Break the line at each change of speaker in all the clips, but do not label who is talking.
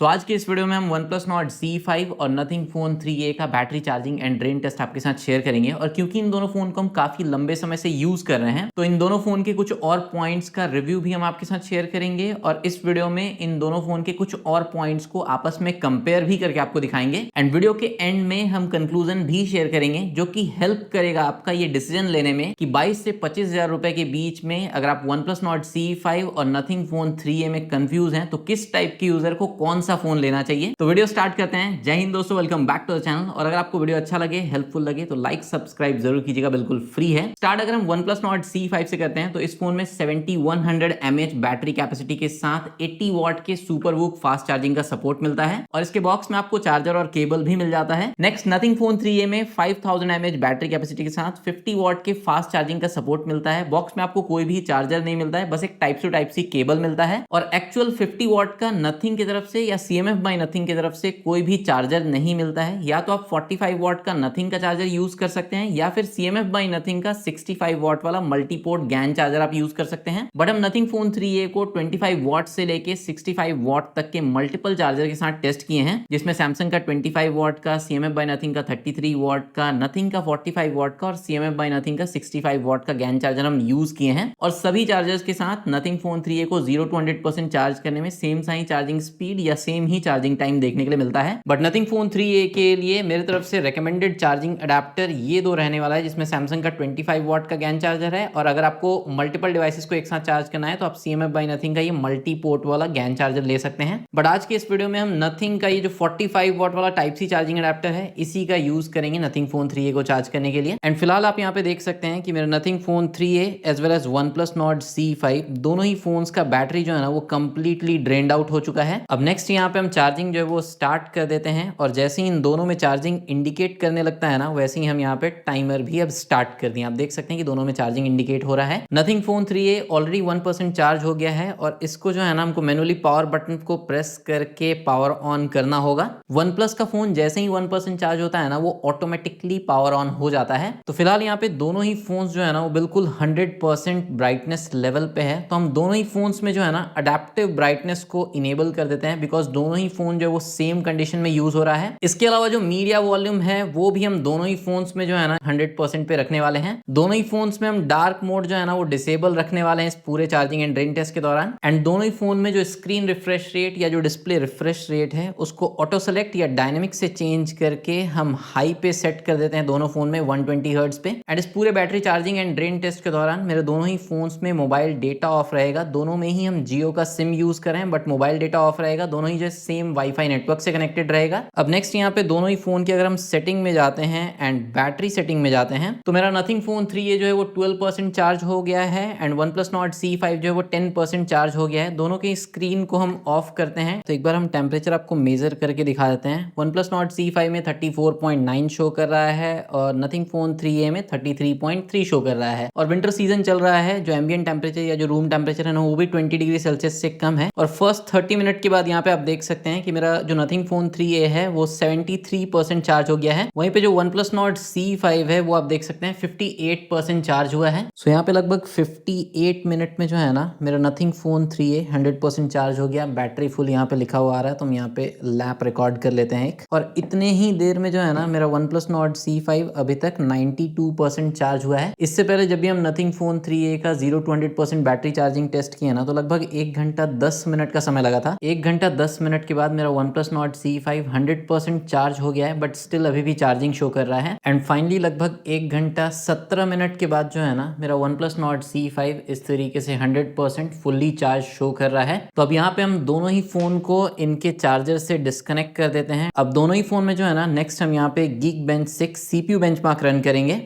सो आज के इस वीडियो में हम OnePlus Nord C5 और Nothing Phone 3a का battery charging and drain test आपके साथ शेयर करेंगे। और क्योंकि इन दोनों फोन को हम काफी लंबे समय से यूज कर रहे हैं तो इन दोनों फोन के कुछ और पॉइंट्स का रिव्यू भी हम आपके साथ शेयर करेंगे और इस वीडियो में इन दोनों फोन के कुछ और पॉइंट्स को आपस में कंपेयर भी करके आपको दिखाएंगे। एंड वीडियो के एंड में हम कंक्लूजन भी शेयर करेंगे जो कि हेल्प करेगा आपका ये डिसीजन लेने में कि 22 से 25,000 रुपए के बीच में अगर आप OnePlus Nord C5 और Nothing Phone 3a में कंफ्यूज हैं तो किस टाइप के यूजर को कौन सा फोन लेना चाहिए। तो वीडियो स्टार्ट करते हैं। जय हिंद दोस्तों, welcome back to the channel. और अगर आपको वीडियो अच्छा लगे, हेल्पफुल लगे तो लाइक सब्सक्राइब जरूर कीजिएगा, बिल्कुल फ्री है। स्टार्ट अगर हम OnePlus Nord C5 से करते हैं तो इस फोन में 7100 mAh बैटरी कैपेसिटी के साथ 80 वॉट के सुपर वूक फास्ट चार्जिंग का सपोर्ट मिलता है और इसके बॉक्स में आपको चार्जर और केबल भी मिल जाता है। नेक्स्ट Nothing Phone 3a में 5000 mAh बैटरी कैपेसिटी के साथ 50 वॉट के फास्ट चार्जिंग का सपोर्ट मिलता है। बॉक्स में आपको कोई भी चार्जर नहीं मिलता है, बस एक टाइप सी केबल मिलता है और एक्चुअल 50 वॉट का Nothing की तरफ से या CMF by Nothing की तरफ से कोई भी चार्जर नहीं मिलता है। या तो आप 45 वॉट का Nothing का चार्जर यूज कर सकते हैं या फिर CMF by Nothing का 65 वॉट वाला मल्टीपोर्ट GAN चार्जर आप यूज कर सकते हैं। बट हम Nothing Phone 3a को 25 वॉट से लेके 65 वॉट तक के मल्टीपल चार्जर के साथ टेस्ट किए हैं, जिसमें सैमसंग का 25 वॉट का, CMF by Nothing का 33 वॉट का, Nothing का 45 वॉट का और CMF by Nothing का 65 वॉट का GAN चार्जर हम यूज किए हैं। और सभी चार्जर्स के साथ Nothing Phone 3a को 0 to 100% चार्ज करने में सेम सा ही चार्जिंग स्पीड या सेम ही चार्जिंग टाइम देखने के लिए मिलता है। बट Nothing Phone 3a के लिए मेरी तरफ से रेकमेंडेड चार्जिंग अडेप्टर ये दो रहने वाला है, जिसमें सैमसंग का 25 वॉट का GAN चार्जर है और अगर आपको मल्टीपल डिवाइसेस को एक साथ चार्ज करना है तो आप CMF by Nothing का ये मल्टी पोर्ट वाला GAN चार्जर ले सकते हैं। बट आज के इस वीडियो में हम Nothing का ये जो 45 वॉट वाला टाइप सी चार्जिंग अडेप्टर है इसी का यूज करेंगे Nothing Phone 3a को चार्ज करने के लिए। एंड फिलहाल आप यहाँ पे देख सकते हैं कि मेरा Nothing Phone 3a as well as OnePlus Nord C5 दोनों ही फोन्स का बैटरी जो है ना वो कंप्लीटली ड्रेन्ड आउट हो चुका है। अब नेक्स्ट यहाँ पे हम चार्जिंग जो है वो स्टार्ट कर देते हैं और जैसे ही इन दोनों में चार्जिंग इंडिकेट करने लगता है ना वैसे ही हम यहाँ पे टाइमर भी अब स्टार्ट कर दिए। आप देख सकते हैं कि दोनों में चार्जिंग इंडिकेट हो रहा है। Nothing Phone 3a already 1% charge हो गया है और इसको जो है ना हमको मैनुअली पावर बटन को प्रेस करके पावर ऑन करना होगा। OnePlus का फोन जैसे ही 1% चार्ज होता है ना वो ऑटोमेटिकली पावर ऑन हो जाता है। तो फिलहाल यहाँ पे दोनों ही फोन्स जो है ना वो बिल्कुल 100% ब्राइटनेस लेवल पे है, तो हम दोनों ही फोन्स में जो है ना अडेप्टिव ब्राइटनेस को इनेबल कर देते हैं बिकॉज दोनों ही फोन जो है वो सेम कंडीशन में यूज हो रहा है। इसके अलावा जो मीडिया वॉल्यूम है वो भी हम दोनों ही फोन्स में जो है ना 100% पे रखने वाले हैं। दोनों ही फोन्स में हम डार्क मोड जो है ना वो डिसेबल रखने वाले हैं इस पूरे चार्जिंग एंड ड्रेन टेस्ट के दौरान। एंड दोनों ही फोन में जो स्क्रीन रिफ्रेश रेट या जो डिस्प्ले रिफ्रेश रेट है उसको ऑटो सेलेक्ट या डायनेमिक से चेंज करके हम हाई पे सेट कर देते हैं दोनों फोन में 120 हर्ट्ज पे। एंड इस पूरे battery charging and drain test के दौरान मेरे दोनों ही फोन्स में मोबाइल डेटा ऑफ रहेगा। दोनों में ही हम जियो का सिम यूज करें बट मोबाइल डेटा ऑफ रहेगा। दोनों ही जो सेम वाईफाई नेटवर्क से कनेक्टेड रहेगा। अब नेक्स्ट यहाँ पे दोनों ही फोन की अगर हम सेटिंग में जाते हैं एंड बैटरी सेटिंग में जाते हैं तो मेरा Nothing Phone 3a जो है वो 12% चार्ज हो गया है एंड OnePlus Nord C5 जो है वो 10% चार्ज हो गया है। दोनों की स्क्रीन को हम ऑफ करते हैं तो एक बार हम टेम्परेचर आपको मेजर करके दिखा देते हैं। OnePlus Nord C5 में 34.9 शो कर रहा है और Nothing Phone 3a में 33.3 शो कर रहा है। और विंटर सीजन चल रहा है, जो एम्बिएंट टेम्परेचर या जो रूम टेम्परेचर है ना वो भी 20 डिग्री सेल्सियस से कम है। और फर्स्ट 30 मिनट के बाद यहाँ पे आप देख सकते हैं कि मेरा जो Nothing Phone 3a है वो 73% चार्ज हो गया है। वहीं पे जो OnePlus Nord C5 है वो आप देख सकते हैं 58% चार्ज हुआ है। सो यहाँ पे लगभग 58 मिनट में जो है ना मेरा Nothing Phone 3a 100% चार्ज हो गया। बैटरी फुल यहाँ पे लिखा हुआ आ रहा है तो हम यहाँ पे लैप रिकॉर्ड कर लेते हैं एक। और इतने ही देर में जो है ना मेरा OnePlus Nord C5 अभी तक 92% चार्ज हुआ है। इससे पहले जब भी हम Nothing Phone 3a का 0 to 100% बैटरी चार्जिंग टेस्ट किया ना तो लगभग 1 घंटा 10 मिनट का समय लगा था। 1 घंटा 10 मिनट के बाद मेरा OnePlus Nord C5 100% चार्ज हो गया है बट स्टिल अभी भी चार्जिंग शो कर रहा है। एंड फाइनली लगभग 1 घंटा 17 मिनट के बाद जो है ना मेरा OnePlus Nord C5 इस तरीके से 100% फुल्ली चार्ज शो कर रहा है। तो अब यहाँ पे हम दोनों ही फोन को इनके चार्जर से डिस्कनेक्ट कर देते हैं। अब दोनों ही फोन में जो है ना नेक्स्ट हम यहाँ पे Geekbench 6 CPU बेंचमार्क रन करेंगे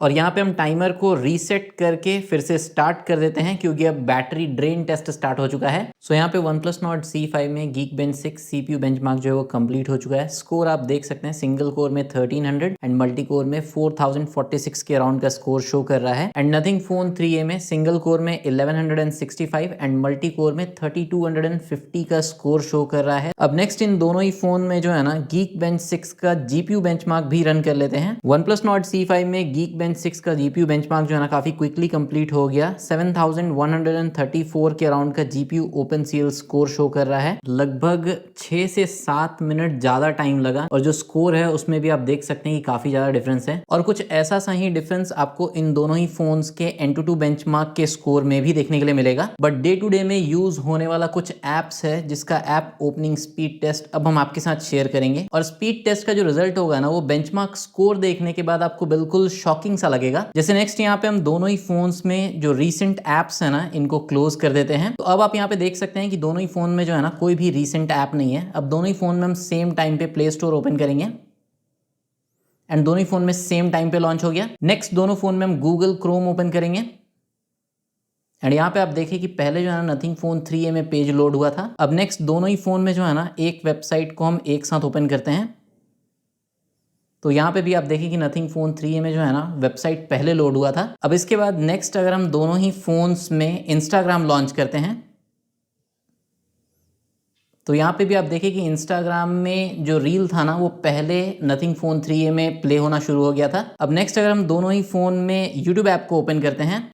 और यहाँ पे हम टाइमर को रीसेट करके फिर से स्टार्ट कर देते हैं क्योंकि अब बैटरी ड्रेन टेस्ट स्टार्ट हो चुका है। सो यहाँ पे OnePlus Nord C5 में Geekbench 6 CPU बेंचमार्क जो है वो कंप्लीट हो चुका है। स्कोर आप देख सकते हैं सिंगल कोर में 1300 एंड मल्टी कोर में 4046 के अराउंड का स्कोर शो कर रहा है। एंड Nothing Phone 3a में सिंगल कोर में 1165 एंड मल्टी कोर में 3250 का स्कोर शो कर रहा है। अब नेक्स्ट इन दोनों ही फोन में जो है ना Geekbench 6 का GPU बेंचमार्क भी रन कर लेते हैं। OnePlus Nord C5 में Geekbench Geekbench 6 का GPU बेंचमार्क जो है ना काफी क्विकली कंप्लीट हो गया। 7134 के अराउंड का GPU open conceal score show कर रहा है। लगभग 6 से 7 मिनट ज्यादा टाइम लगा और जो स्कोर है उसमें भी आप देख सकते हैं कि काफी ज्यादा डिफरेंस है और कुछ ऐसा सा ही डिफरेंस आपको इन दोनों ही फोन्स के Antutu बेंचमार्क के स्कोर में भी देखने के लिए मिलेगा। बट डे टू डे में यूज होने वाला कुछ एप्स है जिसका ऐप ओपनिंग स्पीड टेस्ट अब हम आपके साथ शेयर करेंगे और स्पीड टेस्ट का जो रिजल्ट होगा ना वो बेंचमार्क स्कोर देखने के बाद आपको बिल्कुल शॉकिंग सा लगेगा। जैसे नेक्स्ट यहाँ पे हम दोनों ही फोन्स में जो रीसेंट एप्स है ना इनको क्लोज कर देते हैं। तो अब आप यहाँ पे देख सकते हैं कि दोनों ही फोन में जो है ना कोई भी रीसेंट ऐप नहीं है। अब दोनों ही फोन में हम सेम टाइम पे प्ले स्टोर ओपन करेंगे एंड दोनों ही फोन में सेम टाइम पे लॉन्च हो गया। नेक्स्ट दोनों फोन में हम गूगल क्रोम ओपन करेंगे एंड यहाँ पे आप देखें कि पहले जो है ना नथिंग फोन 3a में पेज लोड हुआ था। अब नेक्स्ट दोनों ही फोन में जो है ना एक वेबसाइट को हम एक साथ ओपन करते हैं। तो यहाँ पे भी आप देखें कि नथिंग फोन 3a में जो है ना वेबसाइट पहले लोड हुआ था। अब इसके बाद नेक्स्ट अगर हम दोनों ही फोन्स में इंस्टाग्राम लॉन्च करते हैं तो यहाँ पे भी आप देखें कि इंस्टाग्राम में जो रील था ना वो पहले नथिंग फोन 3a में प्ले होना शुरू हो गया था। अब नेक्स्ट अगर हम दोनों ही फोन में यूट्यूब ऐप को ओपन करते हैं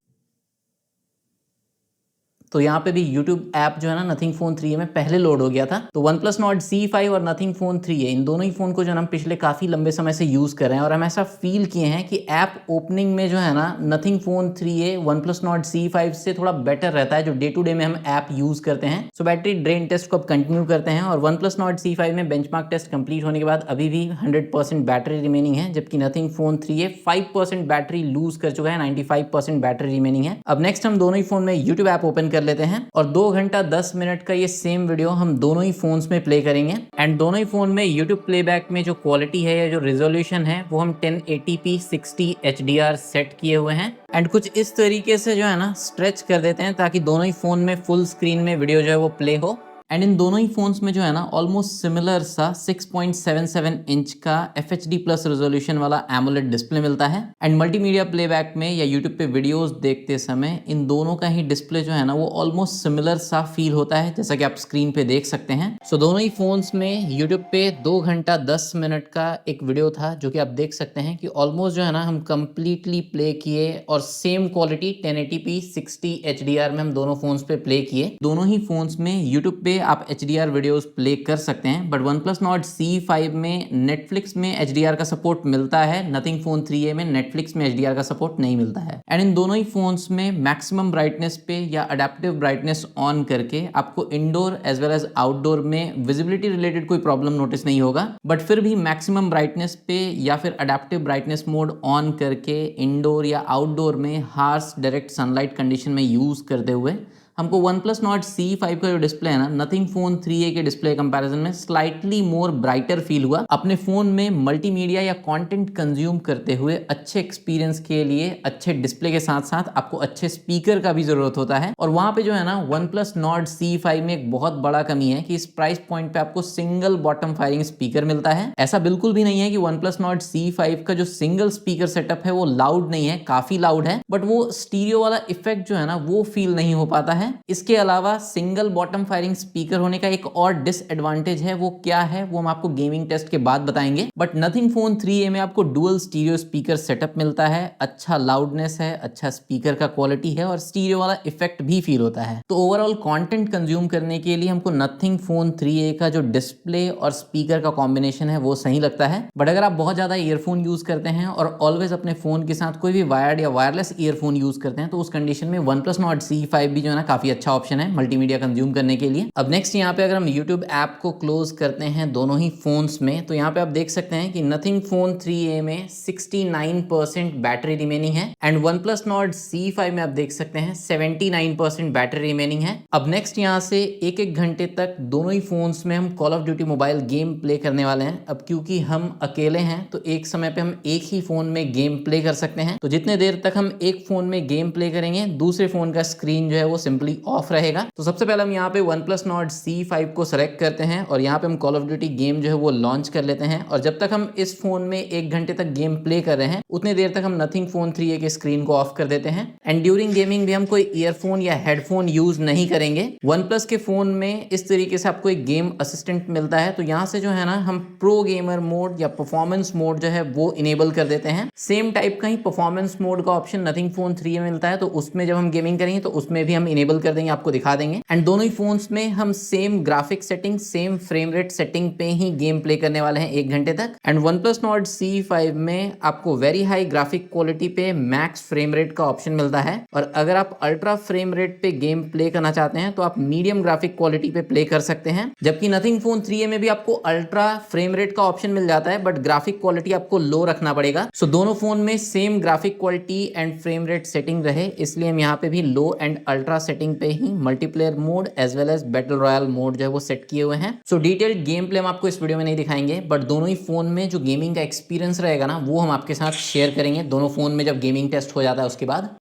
तो यहाँ पे भी यूट्यूब ऐप जो है ना नथिंग फोन 3a में पहले लोड हो गया था। तो OnePlus Nord C5 और नथिंग फोन 3a इन दोनों ही फोन को जो है हम पिछले काफी लंबे समय से यूज कर रहे हैं और हम ऐसा फील किए हैं कि ऐप ओपनिंग में जो है ना nothing phone 3a OnePlus Nord C5 से थोड़ा बेटर रहता है जो डे टू डे में हम ऐप यूज करते हैं। सो बैटरी ड्रेन टेस्ट को अब कंटिन्यू करते हैं और OnePlus Nord C5 में बेंचमार्क टेस्ट कंप्लीट होने के बाद अभी भी 100% बैटरी रिमेनिंग है, जबकि Nothing phone 3a 5% battery loose कर चुका है, 95% बैटरी रिमेनिंग है। अब नेक्स्ट हम दोनों ही फोन में यूट्यूब ऐप ओपन कर लेते हैं और 2 घंटा 10 मिनट का ये सेम वीडियो हम दोनों ही फोन्स में प्ले करेंगे एंड दोनों ही फोन में यूट्यूब प्लेबैक में जो क्वालिटी है या जो रेजोल्यूशन है वो हम 1080p 60 HDR सेट किए हुए हैं एंड कुछ इस तरीके से जो है ना स्ट्रेच कर देते हैं ताकि दोनों ही फोन में फुल स्क्रीन में वीडियो जो है वो प्ले हो। एंड इन दोनों ही फोन्स में जो है ना ऑलमोस्ट सिमिलर सा 6.77 इंच का FHD प्लस रेजोल्यूशन वाला एमोलेड डिस्प्ले मिलता है एंड मल्टीमीडिया प्लेबैक में या यूट्यूब पे वीडियोस देखते समय इन दोनों का ही डिस्प्ले जो है ना वो ऑलमोस्ट सिमिलर सा फील होता है जैसा कि आप स्क्रीन पे देख सकते हैं। सो दोनों ही फोन्स में यूट्यूब पे 2 घंटा 10 मिनट का एक वीडियो था जो कि आप देख सकते हैं कि ऑलमोस्ट जो है ना हम कंप्लीटली प्ले किए और सेम क्वालिटी 1080p 60 HDR में हम दोनों फोन्स पे प्ले किए। दोनों ही फोन्स में यूट्यूब पे आप HDR वीडियोस प्ले कर सकते हैं बट OnePlus Nord C5 में नेटफ्लिक्स में HDR का सपोर्ट मिलता है, नथिंग फोन 3a में नेटफ्लिक्स में HDR का सपोर्ट नहीं मिलता है। एंड इन दोनों ही फोन्स में मैक्सिमम ब्राइटनेस पे या अडेप्टिव ब्राइटनेस ऑन करके आपको indoor as well as outdoor में विजिबिलिटी रिलेटेड कोई प्रॉब्लम नोटिस नहीं होगा, बट फिर भी मैक्सिमम ब्राइटनेस पे या फिर अडेप्टिव ब्राइटनेस मोड ऑन करके इंडोर या आउटडोर में हार्श डायरेक्ट सनलाइट कंडीशन में यूज करते हुए हमको OnePlus Nord C5 का जो डिस्प्ले है ना नथिंग फोन 3a के डिस्प्ले कंपैरिजन में स्लाइटली मोर ब्राइटर फील हुआ। अपने फोन में मल्टीमीडिया या कंटेंट कंज्यूम करते हुए अच्छे एक्सपीरियंस के लिए अच्छे डिस्प्ले के साथ साथ आपको अच्छे स्पीकर का भी जरूरत होता है और वहां पे जो है ना OnePlus Nord C5 में एक बहुत बड़ा कमी है कि इस प्राइस पॉइंट पे आपको सिंगल बॉटम फायरिंग स्पीकर मिलता है। ऐसा बिल्कुल भी नहीं है कि OnePlus Nord C5 का जो सिंगल स्पीकर सेटअप है वो लाउड नहीं है, काफी लाउड है, बट वो स्टीरियो वाला इफेक्ट जो है ना वो फील नहीं हो पाता है। इसके अलावा सिंगल बॉटम फायरिंग स्पीकर होने का एक और डिसएडवांटेज है, वो क्या है वो हम आपको गेमिंग टेस्ट के बाद बताएंगे। बट नथिंग फोन 3a में आपको डुअल स्टीरियो स्पीकर सेटअप मिलता है, अच्छा लाउडनेस है, अच्छा स्पीकर का क्वालिटी है और स्टीरियो वाला इफेक्ट भी फील होता है। तो ओवरऑल कंटेंट कंज्यूम करने के लिए हमको नथिंग फोन 3a का जो डिस्प्ले और स्पीकर का कॉम्बिनेशन है वो सही लगता है। बट अगर आप बहुत ज्यादा ईयरफोन यूज करते हैं और ऑलवेज अपने फोन के साथ कोई भी वायर्ड या वायरलेस ईयरफोन यूज करते हैं तो उस कंडीशन में OnePlus Nord C5 भी जो है ना काफी अच्छा ऑप्शन है मल्टीमीडिया कंज्यूम करने के लिए। अब नेक्स्ट यहाँ पे अगर हम YouTube ऐप को क्लोज करते हैं दोनों ही फोन्स में तो यहाँ पे आप देख सकते हैं कि नथिंग फोन 3a में 69% बैटरी रिमेनिंग है एंड OnePlus Nord C5 में आप देख सकते हैं 79% बैटरी रिमेनिंग है। अब नेक्स्ट यहाँ से एक घंटे तक दोनों ही फोन्स में हम call of duty mobile game play करने वाले हैं। अब क्योंकि हम अकेले हैं तो एक समय पे हम एक ही फोन में गेम प्ले कर सकते हैं, तो जितने देर तक हम एक फोन में गेम प्ले करेंगे दूसरे फोन का स्क्रीन जो है वो सिंपली ऑफ रहेगा। तो सबसे पहले हम यहाँ पे OnePlus Nord C5 को सेलेक्ट करते हैं और यहाँ पे हम कॉल ऑफ ड्यूटी गेम जो है वो लॉन्च कर लेते हैं और जब तक हम इस फोन में 1 घंटे तक गेम प्ले कर रहे हैं उतने देर तक हम नथिंग फोन 3a के स्क्रीन को ऑफ कर देते हैं एंड ड्यूरिंग गेमिंग भी हम कोई ईयरफोन या हेडफोन यूज नहीं करेंगे। OnePlus के फोन में इस तरीके से आपको एक गेम असिस्टेंट मिलता है, तो यहाँ से जो है ना हम प्रो गेमर मोड या परफॉर्मेंस मोड जो है वो इनेबल कर देते हैं। सेम टाइप का ही परफॉर्मेंस मोड का ऑप्शन नथिंग फोन 3a में मिलता है, तो उसमें जब हम गेमिंग करेंगे तो उसमें भी हम इनेबल इनेबल कर देंगे, आपको दिखा देंगे। एंड दोनों ही फोन्स में हम same graphic setting, same frame rate setting पे ही गेम प्ले करने वाले हैं 1 घंटे तक। एंड OnePlus Nord C5 में आपको वेरी हाई ग्राफिक क्वालिटी पे मैक्स फ्रेम रेट का ऑप्शन मिलता है, और अगर आप अल्ट्रा फ्रेम रेट पे गेम प्ले करना चाहते हैं तो आप मीडियम ग्राफिक क्वालिटी पे प्ले कर सकते हैं। जबकि नथिंग फोन 3a में भी आपको अल्ट्रा फ्रेम रेट का ऑप्शन मिल जाता है, बट ग्राफिक क्वालिटी आपको लो रखना पड़ेगा। सो दोनों फोन में same graphic quality and frame rate setting रहे, इसलिए हम यहाँ पे भी लो एंड अल्ट्रा सेटिंग पे ही multiplayer mode as well as battle royale mode जो है वो सेट किए हुए हैं। सो डिटेल्ड गेम प्ले हम आपको इस वीडियो में नहीं दिखाएंगे, बट दोनों ही फोन में जो गेमिंग का एक्सपीरियंस रहेगा ना, वो हम आपके साथ शेयर करेंगे दोनों फोन में जब गेमिंग टेस्ट हो जाता है उसके बाद।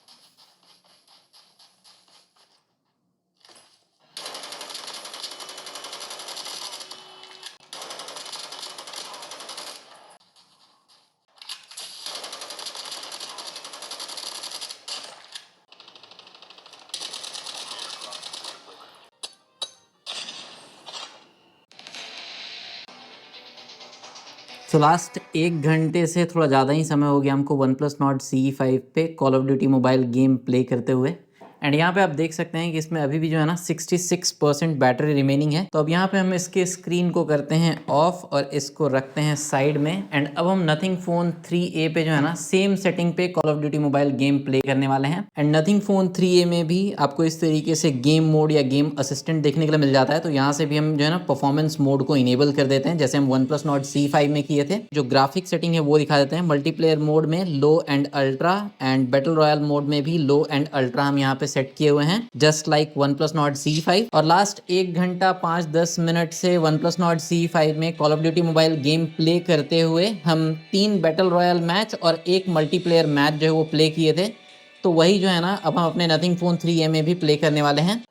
तो लास्ट 1 घंटे से थोड़ा ज़्यादा ही समय हो गया हमको OnePlus Nord C5 पे call of duty mobile game play करते हुए। एंड यहाँ पे आप देख सकते हैं कि इसमें अभी भी जो है ना 66% बैटरी रिमेनिंग है। तो अब यहाँ पे हम इसके स्क्रीन को करते हैं ऑफ और इसको रखते हैं साइड में। एंड अब हम नथिंग फोन 3a पे जो है ना सेम सेटिंग पे call of duty mobile game play करने वाले हैं। एंड नथिंग फोन 3a में भी आपको इस तरीके से गेम मोड या गेम असिस्टेंट देखने के लिए मिल जाता है। तो यहाँ से भी हम जो है ना परफॉर्मेंस मोड को इनेबल कर देते हैं, जैसे हम OnePlus Nord C5 में किए थे। जो ग्राफिक सेटिंग है वो दिखा देते हैं। मल्टीप्लेयर मोड में low and ultra, and battle royale mode में भी लो एंड अल्ट्रा हम यहाँ पे सेट किए हुए हैं, just like OnePlus Nord C5। और लास्ट 1 घंटा 5-10 मिनट से OnePlus Nord C5 में call of duty mobile game play करते हुए हम 3 बैटल रॉयल मैच और 1 मल्टीप्लेयर मैच जो है वो प्ले किए थे। तो वही जो है ना अब हम अपने नथिंग फोन 3a में भी प्ले करने वाले हैं।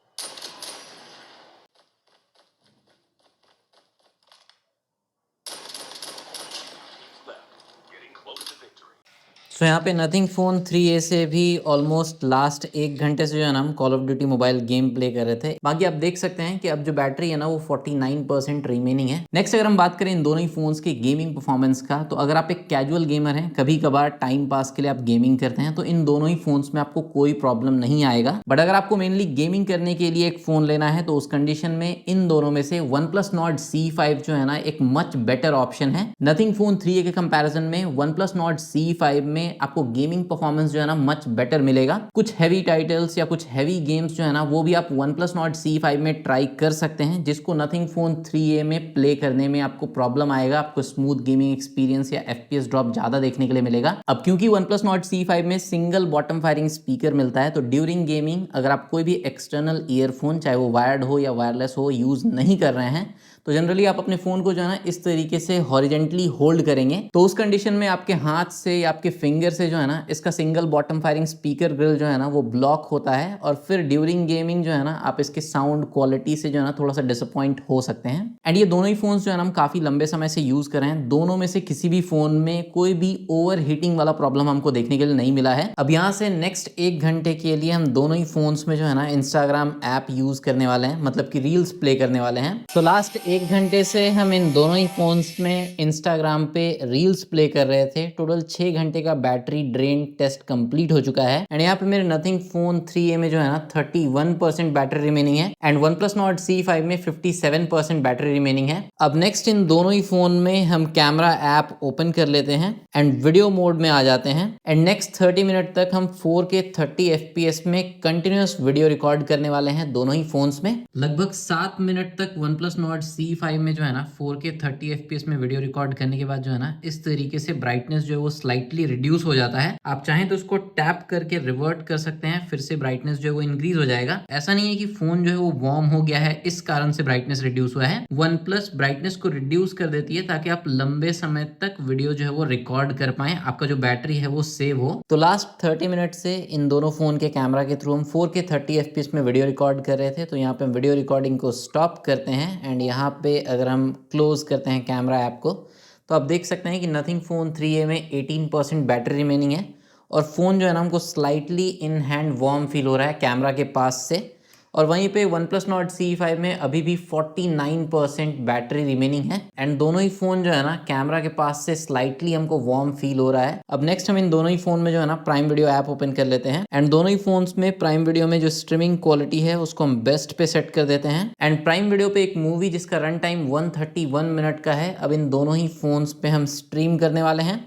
तो यहाँ पे नथिंग फोन 3a से भी ऑलमोस्ट लास्ट 1 घंटे से जो है ना हम call of duty mobile game play कर रहे थे। बाकी आप देख सकते हैं कि अब जो बैटरी है ना वो 49% रिमेनिंग है। नेक्स्ट अगर हम बात करें इन दोनों ही फोन्स की गेमिंग परफॉर्मेंस का, तो अगर आप एक कैजुअल गेमर हैं, कभी कभार टाइम पास के लिए आप गेमिंग करते हैं, तो इन दोनों ही फोन्स में आपको कोई प्रॉब्लम नहीं आएगा। बट अगर आपको मेनली गेमिंग करने के लिए एक फोन लेना है, तो उस कंडीशन में इन दोनों में से OnePlus Nord C5 जो है ना एक मच बेटर ऑप्शन है। नथिंग फोन 3a के कंपैरिजन में OnePlus Nord C5 में आपको गेमिंग परफॉर्मेंस जो है ना मच बेटर मिलेगा। कुछ हैवी टाइटल्स या कुछ हैवी गेम्स जो है ना वो भी आप OnePlus Nord C5 में ट्राई कर सकते हैं, जिसको नथिंग फोन 3a में प्ले करने में आपको प्रॉब्लम आएगा। आपको स्मूथ गेमिंग एक्सपीरियंस या FPS ड्रॉप ज्यादा देखने के लिए मिलेगा। अब क्योंकि OnePlus Nord C5 में सिंगल बॉटम फायरिंग स्पीकर मिलता है, तो ड्यूरिंग गेमिंग अगर आप कोई भी एक्सटर्नल ईयरफोन, चाहे वो वायर्ड हो या वायरलेस हो, यूज नहीं कर रहे हैं, तो जनरली आप अपने फोन को जो है ना इस तरीके से हॉरिजेंटली होल्ड करेंगे, तो उस कंडीशन में आपके हाथ से या आपके फिंगर से जो है ना इसका single bottom firing speaker grill जो है ना वो ब्लॉक होता है, और फिर ड्यूरिंग गेमिंग जो है ना आप इसके साउंड क्वालिटी से जो है ना थोड़ा सा डिसअपॉइंट हो सकते हैं। एंड ये दोनों ही फोन्स जो है ना हम काफी लंबे समय से यूज कर रहे हैं। दोनों में से किसी भी फोन में कोई भी ओवर हीटिंग वाला प्रॉब्लम हमको देखने के लिए नहीं मिला है। अब यहाँ से नेक्स्ट 1 घंटे के लिए हम दोनों ही फोन्स में जो है ना इंस्टाग्राम ऐप यूज करने वाले हैं, मतलब कि रील्स प्ले करने वाले हैं। तो लास्ट 1 घंटे से हम इन दोनों ही फोन्स में इंस्टाग्राम पे रील्स प्ले कर रहे थे। टोटल 6 घंटे का बैटरी ड्रेन टेस्ट कंप्लीट हो चुका है। एंड यहाँ पे मेरे नथिंग फोन 3a में जो है ना 31% बैटरी रिमेनिंग है, एंड OnePlus Nord C5 में 57% बैटरी रिमेनिंग है। अब नेक्स्ट इन दोनों ही फोन में हम कैमरा ऐप ओपन कर लेते हैं एंड वीडियो मोड में आ जाते हैं। एंड नेक्स्ट 30 मिनट तक हम 4K 30 FPS में कंटिन्यूअस वीडियो रिकॉर्ड करने वाले हैं दोनों ही फोन्स में। लगभग 7 मिनट तक OnePlus Nord C5 में जो है ना 4K 30 FPS में वीडियो रिकॉर्ड करने के बाद जो है ना इस तरीके से ब्राइटनेस जो है वो स्लाइटली रिड्यूस हो जाता है। आप चाहें तो उसको टैप करके रिवर्ट कर सकते हैं, फिर से ब्राइटनेस जो है वो इंक्रीज हो जाएगा। ऐसा नहीं है कि फोन जो है वो वार्म हो गया है इस कारण से ब्राइटनेस रिड्यूस हुआ है। OnePlus ब्राइटनेस को रिड्यूस कर देती है ताकि आप लंबे समय तक वीडियो जो है वो रिकॉर्ड कर पाए, आपका जो बैटरी है वो सेव हो। तो लास्ट 30 मिनट से इन दोनों फोन के कैमरा के थ्रू हम 4K 30 FPS में वीडियो रिकॉर्ड कर रहे थे। तो यहाँ पे हम वीडियो रिकॉर्डिंग को स्टॉप करते हैं एंड यहाँ पे अगर हम क्लोज करते हैं कैमरा ऐप को, तो आप देख सकते हैं कि नथिंग फोन 3a में 18% बैटरी रिमेनिंग है, और फ़ोन जो है ना हमको slightly in hand warm feel हो रहा है कैमरा के पास से। और वहीं पे OnePlus Nord CE5 में अभी भी 49% बैटरी रिमेनिंग है एंड दोनों ही फोन जो है ना कैमरा के पास से स्लाइटली हमको वार्म फील हो रहा है। अब नेक्स्ट हम इन दोनों ही फोन में जो है ना प्राइम वीडियो ऐप ओपन कर लेते हैं एंड दोनों ही फोन्स में प्राइम वीडियो में जो स्ट्रीमिंग क्वालिटी है उसको हम बेस्ट पे सेट कर देते हैं एंड प्राइम वीडियो पे एक मूवी जिसका रन टाइम 131 मिनट का है अब इन दोनों ही फोन्स पे हम स्ट्रीम करने वाले हैं।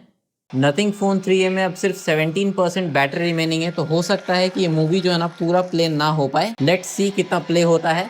नथिंग फोन 3A में अब सिर्फ 17% बैटरी रिमेनिंग है, तो हो सकता है कि ये मूवी जो है ना पूरा प्ले ना हो पाए। लेट्स सी कितना प्ले होता है।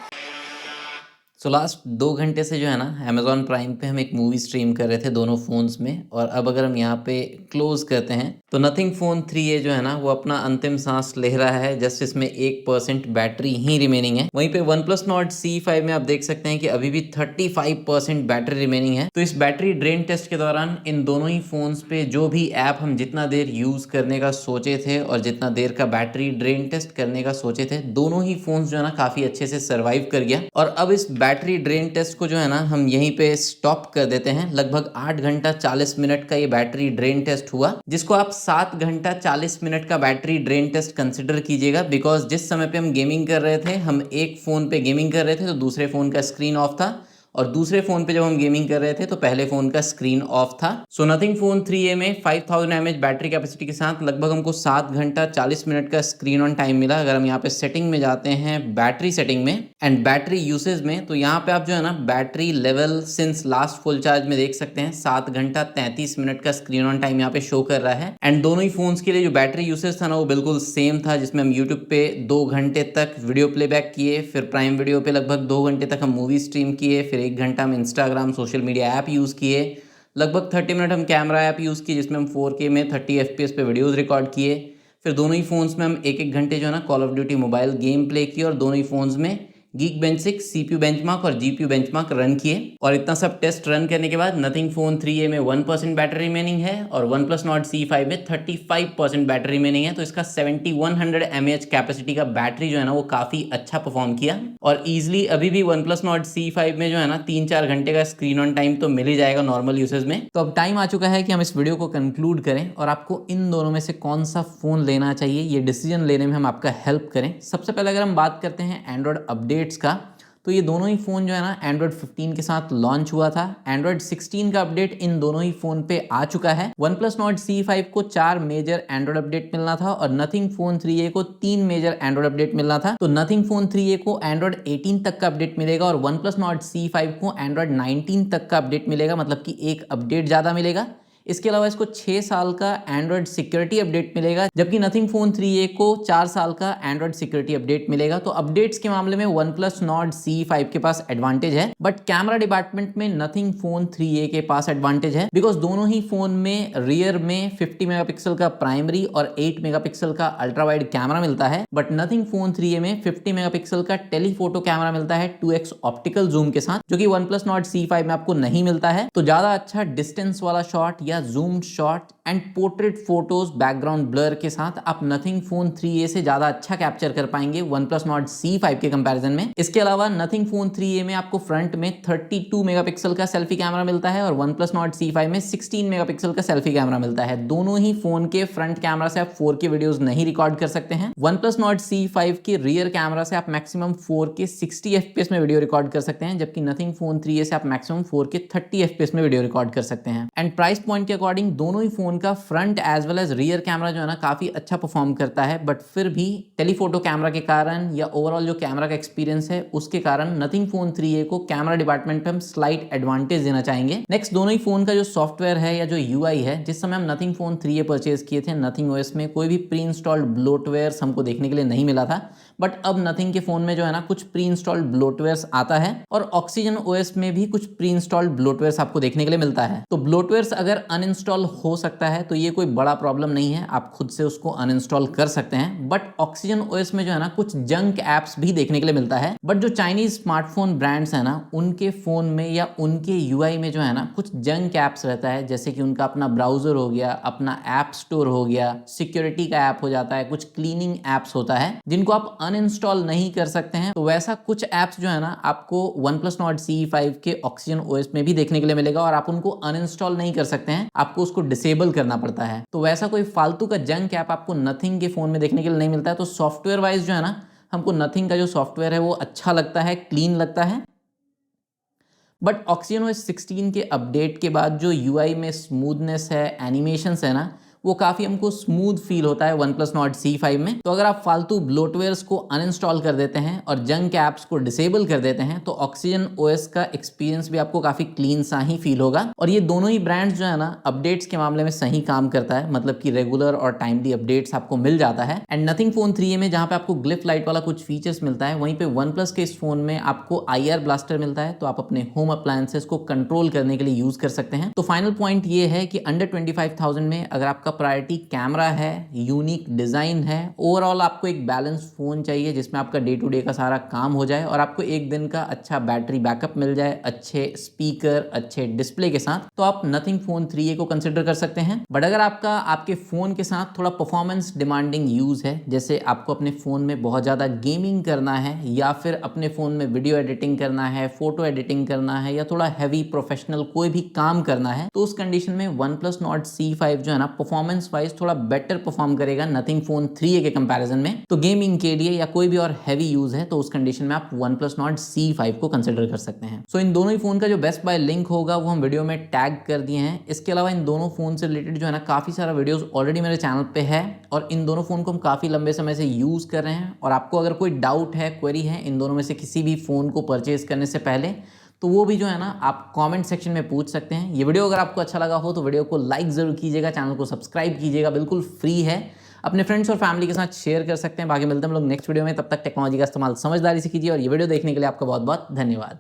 सो लास्ट 2 घंटे से जो है ना अमेजॉन प्राइम पे हम एक मूवी स्ट्रीम कर रहे थे दोनों फ़ोन्स में, और अब अगर हम यहाँ पे क्लोज करते हैं तो नथिंग फ़ोन 3A जो है ना वो अपना अंतिम सांस ले रहा है। जस्ट इसमें 1% बैटरी ही रिमेनिंग है। वहीं पे OnePlus Nord CE5 में आप देख सकते हैं कि अभी भी 35% बैटरी रिमेनिंग है। तो इस बैटरी ड्रेन टेस्ट के दौरान इन दोनों ही फ़ोन्स पे जो भी ऐप हम जितना देर यूज़ करने का सोचे थे और जितना देर का बैटरी ड्रेन टेस्ट करने का सोचे थे, दोनों ही फ़ोन्स जो है ना काफ़ी अच्छे से सर्वाइव कर गया। और अब इस बैटरी ड्रेन टेस्ट को जो है ना हम यहीं पे स्टॉप कर देते हैं। लगभग 8 घंटा 40 मिनट का ये बैटरी ड्रेन टेस्ट हुआ, जिसको आप 7 घंटा 40 मिनट का बैटरी ड्रेन टेस्ट कंसिडर कीजिएगा। बिकॉज जिस समय पे हम गेमिंग कर रहे थे, हम एक फ़ोन पे गेमिंग कर रहे थे तो दूसरे फ़ोन का स्क्रीन ऑफ था, और दूसरे फोन पे जब हम गेमिंग कर रहे थे तो पहले फोन का स्क्रीन ऑफ था। सो नथिंग फोन 3A में 5000 mAh बैटरी कैपेसिटी के साथ लगभग हमको 7 घंटा 40 मिनट का स्क्रीन ऑन टाइम मिला। अगर हम यहाँ पे सेटिंग में जाते हैं, बैटरी सेटिंग में एंड बैटरी यूसेज में, तो यहाँ पे आप जो है ना battery level since last full charge में देख सकते हैं 7 घंटा 33 मिनट का स्क्रीन ऑन टाइम यहाँ पे शो कर रहा है। एंड दोनों ही फोन्स के लिए जो बैटरी यूसेज था ना वो बिल्कुल सेम था, जिसमें हम यूट्यूब पे 2 घंटे तक वीडियो प्लेबैक किए, फिर प्राइम वीडियो पे लगभग 2 घंटे तक हम मूवी स्ट्रीम किए, फिर 1 घंटा हम Instagram social media app use किए, लगभग 30 मिनट हम कैमरा ऐप यूज़ किए जिसमें हम 4K में 30 FPS पे वीडियोस रिकॉर्ड किए। फिर दोनों ही फ़ोन्स में हम 1-1 घंटे जो है ना call of duty mobile game play किए, और दोनों ही फ़ोन्स में Geekbench 6 CPU बेंचमार्क और GPU बेंचमार्क रन किए। और इतना सब टेस्ट रन करने के बाद नथिंग फोन 3A में 1% बैटरी रिमेनिंग है और OnePlus Nord CE5 में 35% बैटरी रिमेनिंग है। तो इसका 7100 mAh कैपेसिटी का बैटरी जो है ना वो काफ़ी अच्छा परफॉर्म किया, और ईजिली अभी भी OnePlus Nord CE5 में जो है ना 3-4 घंटे का स्क्रीन ऑन टाइम तो मिल ही जाएगा नॉर्मल यूसेज में। तो अब टाइम आ चुका है कि हम इस वीडियो को कंक्लूड करें और आपको इन दोनों में से कौन सा फ़ोन लेना चाहिए ये डिसीजन लेने में हम आपका हेल्प करें। सबसे पहले अगर हम बात करते हैं एंड्रॉयड अपडेट्स का, तो ये दोनों ही फ़ोन जो है ना एंड्रॉयड 15 के साथ लॉन्च हुआ था। एंड्रॉयड 16 का अपडेट इन दोनों ही फ़ोन पे आ चुका है। OnePlus Nord CE5 को 4 मेजर एंड्रॉयड अपडेट मिलना था और नथिंग फोन 3A को 3 मेजर एंड्रॉयड अपडेट मिलना था। तो नथिंग फोन 3A को एंड्रॉयड 18 तक का अपडेट मिलेगा और OnePlus Nord CE5 को एंड्रॉयड 19 तक का अपडेट मिलेगा, मतलब कि एक अपडेट ज़्यादा मिलेगा। इसके अलावा इसको 6 साल का एंड्रॉयड सिक्योरिटी अपडेट मिलेगा, जबकि नथिंग फोन 3A को 4 साल का एंड्रॉयड सिक्योरिटी अपडेट मिलेगा। तो अपडेट्स के मामले में OnePlus Nord CE5 के पास एडवांटेज है, बट कैमरा डिपार्टमेंट में नथिंग फोन 3A के पास एडवांटेज है। बिकॉज दोनों ही फोन में रियर में 50 मेगापिक्सल का प्राइमरी और 8 मेगापिक्सल का अल्ट्रा वाइड कैमरा मिलता है, बट नथिंग फोन 3A में 50 मेगापिक्सल का टेलीफोटो कैमरा मिलता है 2x ऑप्टिकल जूम के साथ, जो कि OnePlus Nord CE5 में आपको नहीं मिलता है। तो ज्यादा अच्छा डिस्टेंस वाला शॉट या zoom shot and portrait photos background blur के साथ आप नथिंग फोन 3A से ज्यादा अच्छा कैप्चर कर पाएंगे OnePlus Nord CE5 के कंपैरिजन में। इसके अलावा नथिंग फोन 3A में आपको फ्रंट में 32 मेगापिक्सल का सेल्फी कैमरा मिलता है और OnePlus Nord CE5 में 16 मेगापिक्सल का सेल्फी कैमरा मिलता है। दोनों ही फोन के फ्रंट कैमरा से आप 4K वीडियोस नहीं रिकॉर्ड कर सकते हैं। OnePlus Nord CE5 के रियर कैमरा से आप मैक्सिमम 4K 60 FPS में वीडियो रिकॉर्ड कर सकते हैं, जबकि नथिंग फोन 3A से आप मैक्सिमम 4K 30 FPS में वीडियो रिकॉर्ड कर सकते हैं। एंड प्राइस पॉइंट के अकॉर्डिंग दोनों ही फोन का front as well as rear camera जो है ना काफी अच्छा परफॉर्म करता है, बट फिर भी टेलीफोटो कैमरा के कारण या ओवरऑल जो कैमरा का एक्सपीरियंस है उसके कारण नथिंग फोन 3A को कैमरा डिपार्टमेंट पे हम स्लाइट एडवांटेज देना चाहेंगे। नेक्स्ट, दोनों ही फोन का जो सॉफ्टवेयर है या जो UI है, जिस समय हम नथिंग फोन 3A परचेज किए थे, नथिंग OS में कोई भी प्री इंस्टॉल्ड ब्लोटवेयर हमको देखने के लिए नहीं मिला था, बट अब नथिंग के फोन में जो है ना कुछ प्री इंस्टॉल्ड ब्लोटवेयर आता है और ऑक्सीजन OS में भी कुछ प्री इंस्टॉल्ड ब्लोटवेयर आपको देखने के लिए मिलता है। तो ब्लोटवेयर अगर अनइंस्टॉल हो सकता है तो ये कोई बड़ा प्रॉब्लम नहीं है, आप खुद से उसको अनइंस्टॉल कर सकते हैं। बट ऑक्सीजन OS में जो है ना कुछ जंक एप्स भी देखने के लिए मिलता है। बट जो चाइनीज स्मार्टफोन ब्रांड्स है ना, उनके फोन में या उनके UI में जो है ना कुछ जंक एप्स रहता है, जैसे कि उनका अपना ब्राउजर हो गया, अपना ऐप स्टोर हो गया, सिक्योरिटी का ऐप हो जाता है, कुछ क्लीनिंग एप्स होता है जिनको आप अनइंस्टॉल नहीं कर सकते हैं। तो वैसा कुछ एप्स जो है ना आपको OnePlus Nord CE5 के ऑक्सीजन OS में भी देखने के लिए मिलेगा और आप उनको अनइंस्टॉल नहीं कर सकते हैं, आपको उसको डिसेबल करना पड़ता है। तो वैसा कोई फालतू का जंक ऐप आपको नथिंग के फोन में देखने के लिए नहीं मिलता है। तो सॉफ्टवेयर वाइज जो है ना हमको नथिंग का जो सॉफ्टवेयर है वो अच्छा लगता है, क्लीन लगता है। बट ऑक्सीजन OS 16 के अपडेट के बाद जो UI में स्मूथनेस है, एनिमेशंस है ना, वो काफ़ी हमको स्मूथ फील होता है OnePlus Nord C5 में। तो अगर आप फालतू ब्लोटवेयर्स को अनइंस्टॉल कर देते हैं और जंक ऐप्स को डिसेबल कर देते हैं तो ऑक्सीजन OS का एक्सपीरियंस भी आपको काफ़ी क्लीन सा ही फील होगा। और ये दोनों ही ब्रांड्स जो है ना, अपडेट्स के मामले में सही काम करता है, मतलब कि रेगुलर और टाइमली अपडेट्स आपको मिल जाता है। एंड नथिंग फोन 3a में जहाँ पे आपको ग्लिफ लाइट वाला कुछ फीचर्स मिलता है, वहीं पे OnePlus के इस फोन में आपको IR ब्लास्टर मिलता है, तो आप अपने होम अप्लायंसेस को कंट्रोल करने के लिए यूज कर सकते हैं। तो फाइनल पॉइंट ये है कि अंडर 25,000 में अगर आपका प्रायोरिटी कैमरा है, यूनिक डिजाइन है, ओवरऑल आपको एक बैलेंस फोन चाहिए जिसमें आपका डे टू डे का सारा काम हो जाए और आपको एक दिन का अच्छा बैटरी बैकअप मिल जाए, अच्छे स्पीकर, अच्छे डिस्प्ले के साथ, तो आप नथिंग फोन 3a को कंसिडर कर सकते हैं। बट अगर आपके फोन के साथ थोड़ा परफॉर्मेंस डिमांडिंग यूज है, जैसे आपको अपने फोन में बहुत ज्यादा गेमिंग करना है या फिर अपने फोन में वीडियो एडिटिंग करना है, फोटो एडिटिंग करना है या थोड़ा हैवी प्रोफेशनल कोई भी काम करना है, तो उस कंडीशन में OnePlus Nord C5 जो है ना, परफॉर्मेंस वाइज थोड़ा बेटर परफॉर्म करेगा नथिंग फोन 3a के कंपैरिजन में। तो गेमिंग के लिए या कोई भी और हैवी यूज है तो उस कंडीशन में आप OnePlus Nord C5 को कंसिडर कर सकते हैं। सो इन दोनों ही फोन का जो बेस्ट बाय लिंक होगा वो हम वीडियो में टैग कर दिए हैं। इसके अलावा इन दोनों फोन से रिलेटेड जो है ना, काफी सारा वीडियोस ऑलरेडी मेरे चैनल पे है और इन दोनों फोन को हम काफी लंबे समय से यूज कर रहे हैं। और आपको अगर कोई डाउट है, क्वेरी है इन दोनों में से किसी भी फोन को परचेज करने से पहले, तो वो भी जो है ना आप कमेंट सेक्शन में पूछ सकते हैं। ये वीडियो अगर आपको अच्छा लगा हो तो वीडियो को लाइक जरूर कीजिएगा, चैनल को सब्सक्राइब कीजिएगा, बिल्कुल फ्री है। अपने फ्रेंड्स और फैमिली के साथ शेयर कर सकते हैं। बाकी मिलते हैं हम लोग नेक्स्ट वीडियो में, तब तक टेक्नोलॉजी का इस्तेमाल समझदारी से कीजिए और ये वीडियो देखने के लिए आपका बहुत बहुत धन्यवाद।